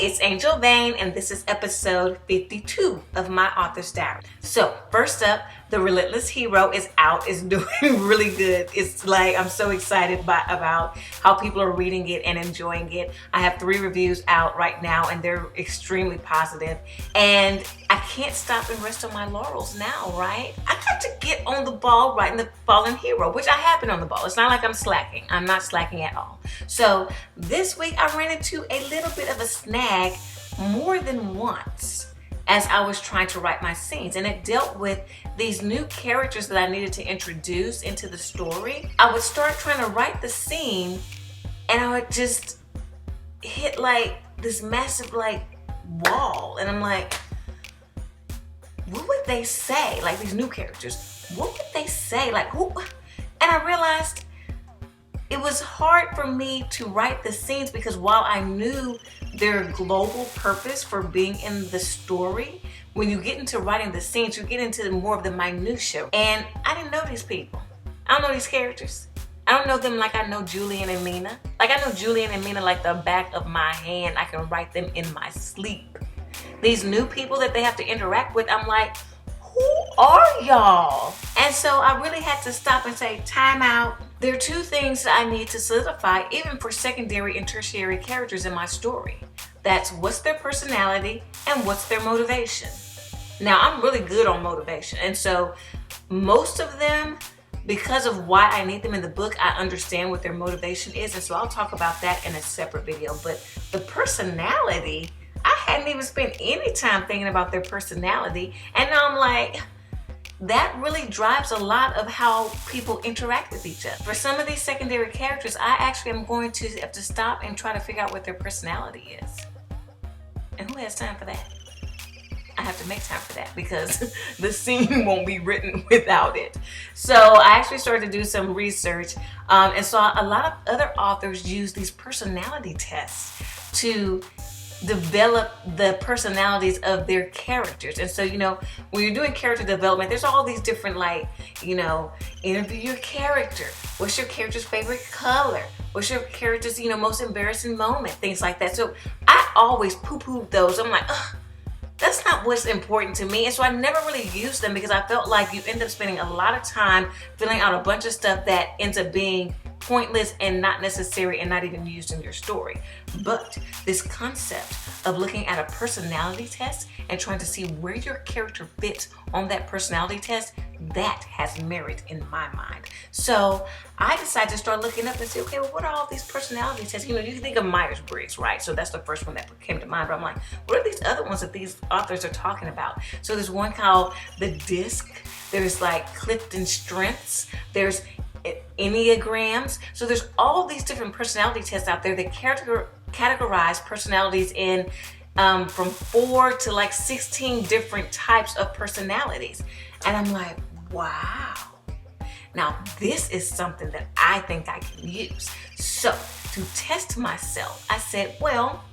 it's Angel Vane, and this is episode 52 of my author's diary. So, first up, The Relentless Hero is out. It's doing really good. It's like, I'm so excited about how people are reading it and enjoying it. I have 3 reviews out right now, and they're extremely positive. And I can't stop and rest on my laurels now, right? I got to get on the ball writing The Fallen Hero, which I have been on the ball. It's not like I'm slacking. I'm not slacking at all. So this week I ran into a little bit of a snag more than once as I was trying to write my scenes, and it dealt with these new characters that I needed to introduce into the story. I would start trying to write the scene and I would just hit like this massive wall, and I'm like, what would they say? Like, these new characters, what would they say? Like, who? And I realized it was hard for me to write the scenes because while I knew their global purpose for being in the story, when you get into writing the scenes, you get into more of the minutia. And I didn't know these people. I don't know these characters. I don't know them like I know Julian and Mena. Like, I know Julian and Mena like the back of my hand. I can write them in my sleep. These new people that they have to interact with, I'm like, who are y'all? And so I really had to stop and say, time out. There are 2 things that I need to solidify, even for secondary and tertiary characters in my story. That's what's their personality and what's their motivation. Now, I'm really good on motivation. And so most of them, because of why I need them in the book, I understand what their motivation is. And so I'll talk about that in a separate video. But the personality, I hadn't even spent any time thinking about their personality. And now I'm like, that really drives a lot of how people interact with each other. For some of these secondary characters, I actually am going to have to stop and try to figure out what their personality is. And who has time for that? I have to make time for that because the scene won't be written without it. So I actually started to do some research and saw a lot of other authors use these personality tests to develop the personalities of their characters. And so, when you're doing character development, there's all these different, interview your character. What's your character's favorite color? What's your character's, most embarrassing moment? Things like that. So I always poo-pooed those. I'm like, ugh, that's not what's important to me. And so I never really used them because I felt like you end up spending a lot of time filling out a bunch of stuff that ends up being pointless and not necessary and not even used in your story. But this concept of looking at a personality test and trying to see where your character fits on that personality test, that has merit in my mind. So I decided to start looking up and say, okay, well, what are all these personality tests? You can think of Myers Briggs, right? So that's the first one that came to mind. But I'm like, what are these other ones that these authors are talking about? So there's one called the DISC. There's Clifton Strengths. There's Enneagrams. So there's all these different personality tests out there that categorize personalities in from 4 to 16 different types of personalities. And I'm like, wow. Now this is something that I think I can use. So to test myself, I said, well,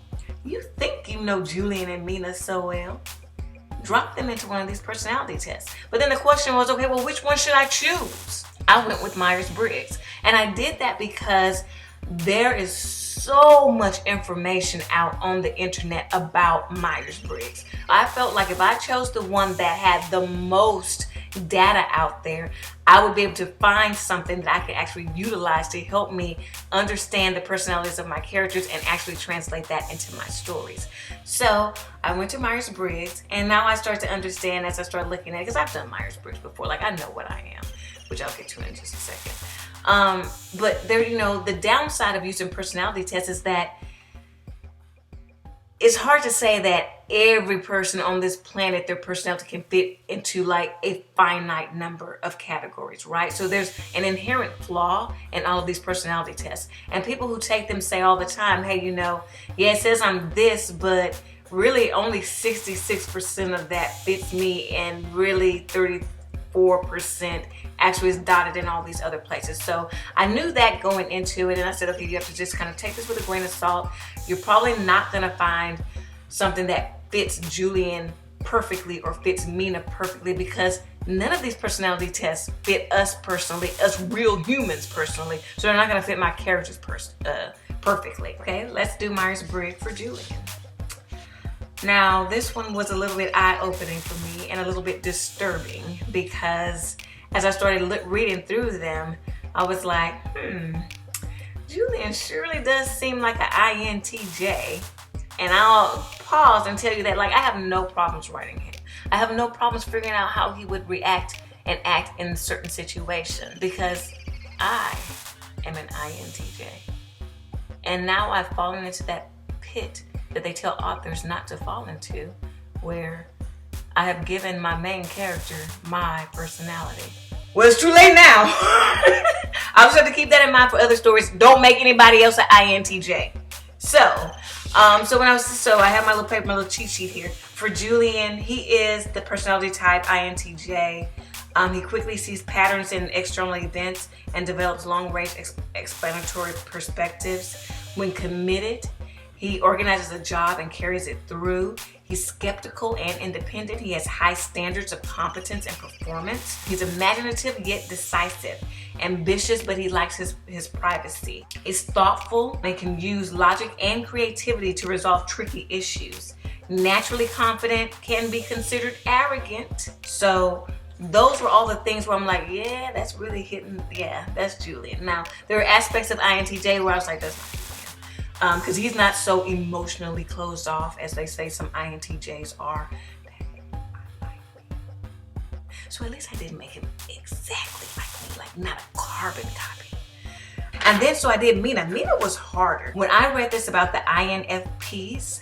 you think you know Julian and Mena so well. Drop them into one of these personality tests. But then the question was, okay, well, which one should I choose? I went with Myers Briggs. And I did that because there is so much information out on the internet about Myers Briggs. I felt like if I chose the one that had the most data out there, I would be able to find something that I could actually utilize to help me understand the personalities of my characters and actually translate that into my stories. So I went to Myers Briggs, and now I start to understand as I start looking at it, because I've done Myers Briggs before, I know what I am, which I'll get to in just a second. But there, the downside of using personality tests is that it's hard to say that every person on this planet, their personality can fit into a finite number of categories, right? So there's an inherent flaw in all of these personality tests. And people who take them say all the time, hey, yeah, it says I'm this, but really only 66% of that fits me, and really 34% actually is dotted in all these other places. So I knew that going into it, and I said, okay, you have to just kind of take this with a grain of salt. You're probably not gonna find something that fits Julian perfectly or fits Mena perfectly, because none of these personality tests fit us personally, us real humans personally. So they're not gonna fit my characters perfectly. Okay, let's do Myers Briggs for Julian. Now, this one was a little bit eye-opening for me and a little bit disturbing because as I started reading through them, I was like, Julian surely does seem like an INTJ. And I'll pause and tell you that, like, I have no problems writing him. I have no problems figuring out how he would react and act in certain situations because I am an INTJ. And now I've fallen into that pit that they tell authors not to fall into, where I have given my main character my personality. Well, it's too late now. I'll just have to keep that in mind for other stories. Don't make anybody else an INTJ. So I have my little paper, my little cheat sheet here. For Julian, he is the personality type INTJ. He quickly sees patterns in external events and develops long-range explanatory perspectives. When committed, he organizes a job and carries it through. He's skeptical and independent. He has high standards of competence and performance. He's imaginative yet decisive. Ambitious, but he likes his privacy. He's thoughtful and can use logic and creativity to resolve tricky issues. Naturally confident, can be considered arrogant. So those were all the things where I'm like, yeah, that's really hitting. Yeah, that's Julian. Now, there are aspects of INTJ where I was like, that's not Julian. Because he's not so emotionally closed off as they say some INTJs are. So at least I didn't make him exactly like me, like not a carbon copy. And then so I did Mena. Mena was harder. When I read this about the INFPs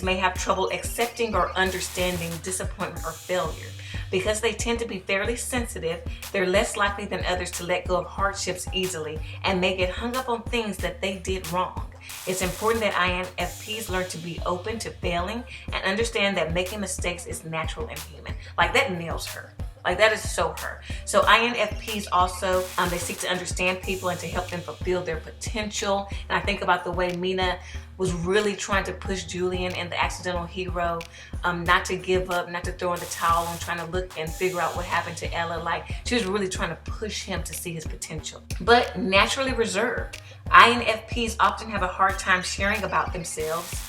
may have trouble accepting or understanding disappointment or failure. Because they tend to be fairly sensitive, they're less likely than others to let go of hardships easily and may get hung up on things that they did wrong. It's important that INFPs learn to be open to failing and understand that making mistakes is natural and human. Like, that nails her. Like, that is so her. So INFPs also, they seek to understand people and to help them fulfill their potential. And I think about the way Mena was really trying to push Julian and the accidental hero not to give up, not to throw in the towel and trying to look and figure out what happened to Ella. Like, she was really trying to push him to see his potential. But naturally reserved. INFPs often have a hard time sharing about themselves,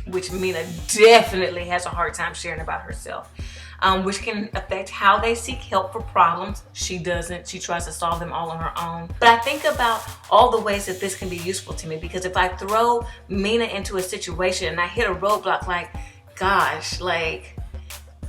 which Mena definitely has a hard time sharing about herself. Which can affect how they seek help for problems. She doesn't. She tries to solve them all on her own. But I think about all the ways that this can be useful to me, because if I throw Mena into a situation and I hit a roadblock, like, gosh, like,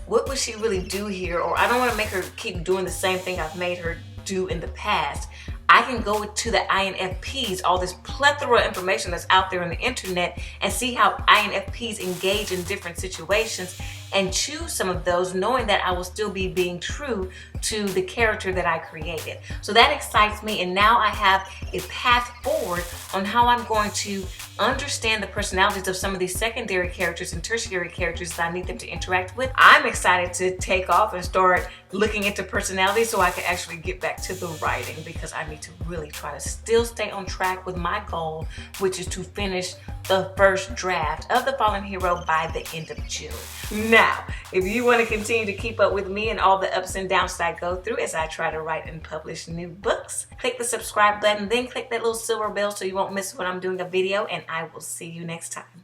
what would she really do here? Or I don't want to make her keep doing the same thing I've made her do in the past. I can go to the INFPs, all this plethora of information that's out there on the internet, and see how INFPs engage in different situations and choose some of those, knowing that I will still be being true to the character that I created. So that excites me, and now I have a path forward on how I'm going to understand the personalities of some of these secondary characters and tertiary characters that I need them to interact with. I'm excited to take off and start looking into personalities so I can actually get back to the writing, because I need to really try to still stay on track with my goal, which is to finish the first draft of The Fallen Hero by the end of June. Now, if you want to continue to keep up with me and all the ups and downs that I go through as I try to write and publish new books, click the subscribe button, then click that little silver bell so you won't miss when I'm doing a video, and I will see you next time.